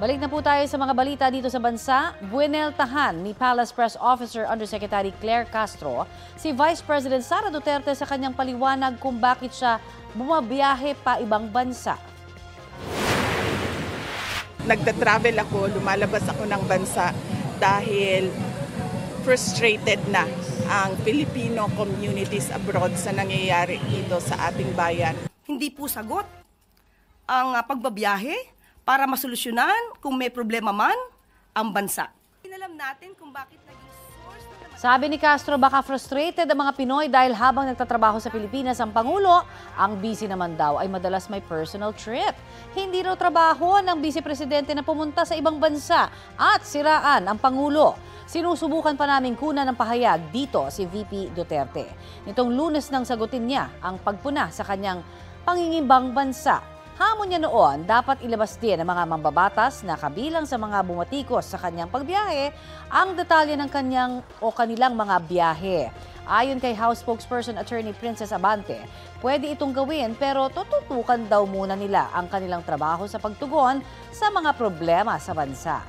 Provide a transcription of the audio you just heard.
Balik na po tayo sa mga balita dito sa bansa. Bueneltahan ni Palace Press Officer Undersecretary Claire Castro si Vice President Sara Duterte sa kanyang paliwanag kung bakit siya bumabiyahe pa ibang bansa. Nagta-travel ako, lumalabas ako ng bansa dahil frustrated na ang Filipino communities abroad sa nangyayari dito sa ating bayan. Hindi po sagot ang pagbabiyahe para masolusyonan kung may problema man ang bansa. Inalam natin kung bakit naging source na naman. Sabi ni Castro, baka frustrated ang mga Pinoy dahil habang nagtatrabaho sa Pilipinas ang Pangulo, ang busy naman daw ay madalas may personal trip. Hindi raw trabaho ng Vice Presidente na pumunta sa ibang bansa at siraan ang Pangulo. Sinusubukan pa namin kunan ng pahayag dito si VP Duterte. Nitong Lunes nang sagutin niya ang pagpuna sa kanyang pangingimbang bansa. Hamon niya noon, dapat ilabas din ng mga mambabatas na kabilang sa mga bumatikos sa kanyang pagbiyahe ang detalye ng kanilang mga biyahe. Ayon kay House Spokesperson Attorney Princess Abante, pwede itong gawin pero tututukan daw muna nila ang kanilang trabaho sa pagtugon sa mga problema sa bansa.